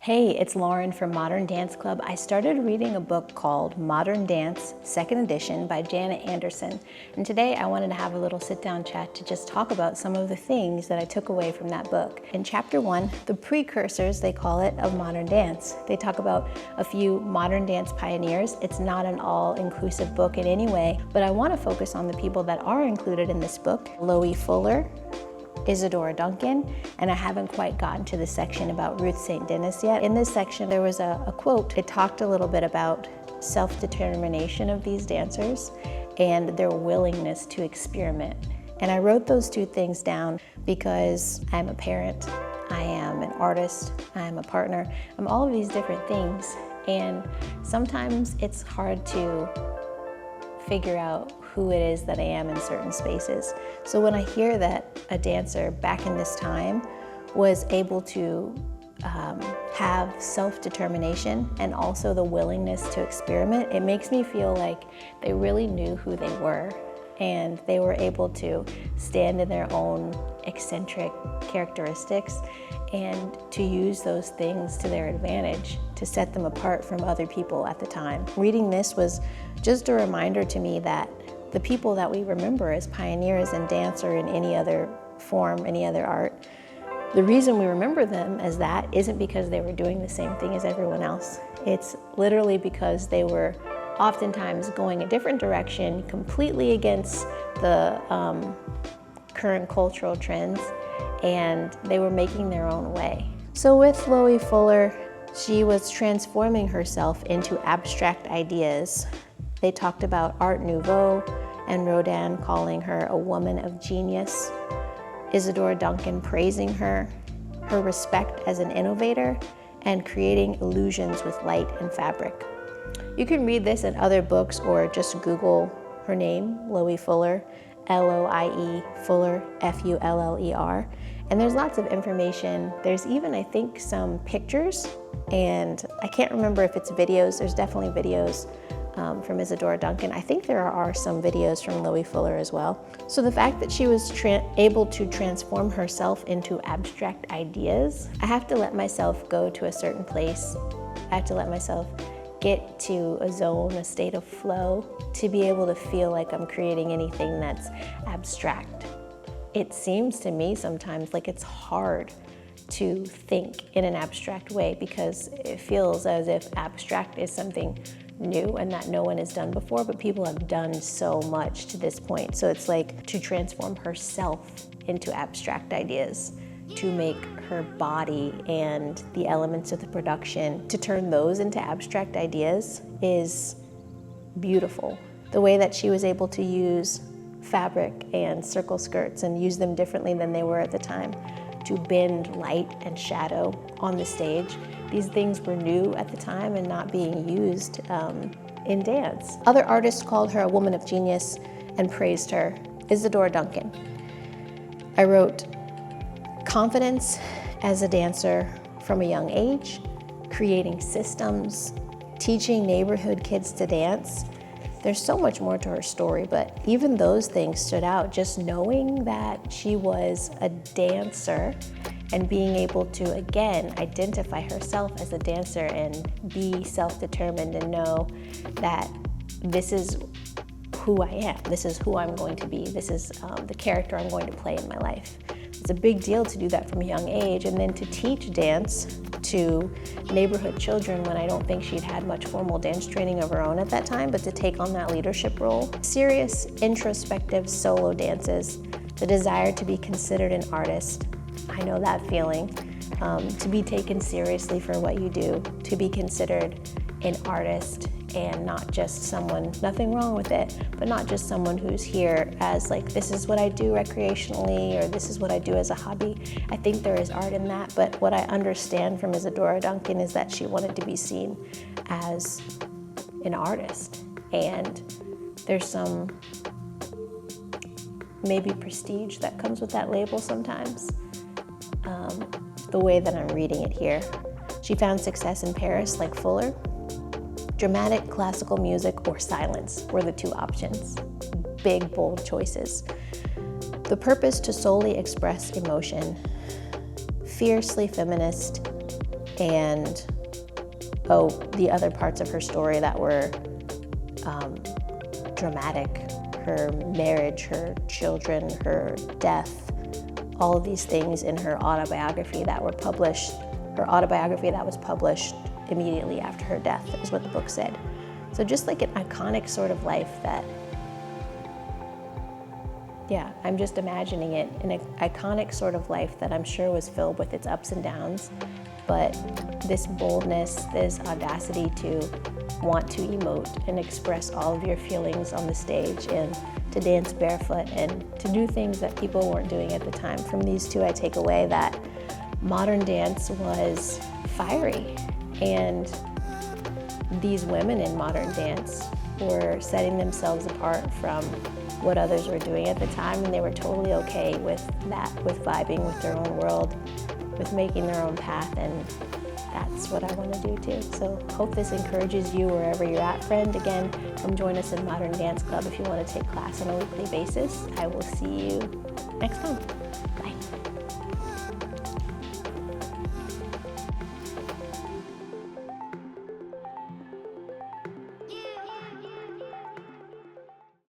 Hey, it's Lauren from Modern Dance Club. I started reading a book called Modern Dance, 2nd edition by Janet Anderson. And today I wanted to have a little sit-down chat to just talk about some of the things that I took away from that book. In chapter 1, the precursors, they call it, of modern dance. They talk about a few modern dance pioneers. It's not an all-inclusive book in any way, but I want to focus on the people that are included in this book. Loie Fuller, Isadora Duncan, and I haven't quite gotten to the section about Ruth St. Denis yet. In this section, there was a quote. It talked a little bit about self-determination of these dancers and their willingness to experiment. And I wrote those two things down because I'm a parent, I am an artist, I am a partner, I'm all of these different things. And sometimes it's hard to figure out who it is that I am in certain spaces. So when I hear that a dancer back in this time was able to have self-determination and also the willingness to experiment, it makes me feel like they really knew who they were and they were able to stand in their own eccentric characteristics and to use those things to their advantage to set them apart from other people at the time. Reading this was just a reminder to me that the people that we remember as pioneers in dance or in any other form, any other art, the reason we remember them as that isn't because they were doing the same thing as everyone else. It's literally because they were oftentimes going a different direction, completely against the current cultural trends, and they were making their own way. So with Loie Fuller, she was transforming herself into abstract ideas. They talked about Art Nouveau and Rodin calling her a woman of genius, Isadora Duncan praising her respect as an innovator, and creating illusions with light and fabric. You can read this in other books or just Google her name, Loie Fuller, L-O-I-E, Fuller, F-U-L-L-E-R. And there's lots of information. There's even, I think, some pictures, and I can't remember if it's videos. There's definitely videos from Isadora Duncan. I think there are some videos from Loie Fuller as well. So the fact that she was able to transform herself into abstract ideas, I have to let myself go to a certain place. I have to let myself get to a zone, a state of flow, to be able to feel like I'm creating anything that's abstract. It seems to me sometimes like it's hard to think in an abstract way because it feels as if abstract is something new and that no one has done before, but people have done so much to this point. So it's like to transform herself into abstract ideas, to make her body and the elements of the production, to turn those into abstract ideas is beautiful. The way that she was able to use fabric and circle skirts and use them differently than they were at the time, to bend light and shadow on the stage. These things were new at the time and not being used in dance. Other artists called her a woman of genius and praised her. Isadora Duncan. I wrote, confidence as a dancer from a young age, creating systems, teaching neighborhood kids to dance. There's so much more to her story, but even those things stood out. Just knowing that she was a dancer and being able to, again, identify herself as a dancer and be self-determined and know that this is who I am, this is who I'm going to be, this is the character I'm going to play in my life. It's a big deal to do that from a young age, and then to teach dance to neighborhood children when I don't think she'd had much formal dance training of her own at that time, but to take on that leadership role. Serious, introspective solo dances, the desire to be considered an artist. I know that feeling, to be taken seriously for what you do, to be considered an artist and not just someone, nothing wrong with it, but not just someone who's here as like, this is what I do recreationally or this is what I do as a hobby. I think there is art in that, but what I understand from Isadora Duncan is that she wanted to be seen as an artist. And there's some maybe prestige that comes with that label sometimes, the way that I'm reading it here. She found success in Paris like Fuller. Dramatic, classical music, or silence were the two options. Big, bold choices. The purpose to solely express emotion. Fiercely feminist, and the other parts of her story that were dramatic, her marriage, her children, her death, all of these things in her autobiography that were published, her autobiography that was published immediately after her death is what the book said. So just like an iconic sort of life that, I'm just imagining it, an iconic sort of life that I'm sure was filled with its ups and downs, but this boldness, this audacity to want to emote and express all of your feelings on the stage and to dance barefoot and to do things that people weren't doing at the time. From these two, I take away that modern dance was fiery, and these women in modern dance were setting themselves apart from what others were doing at the time, and they were totally okay with that, with vibing with their own world, with making their own path, and that's what I want to do too. So hope this encourages you wherever you're at, friend. Again, come join us in Modern Dance Club if you want to take class on a weekly basis. I will see you next time.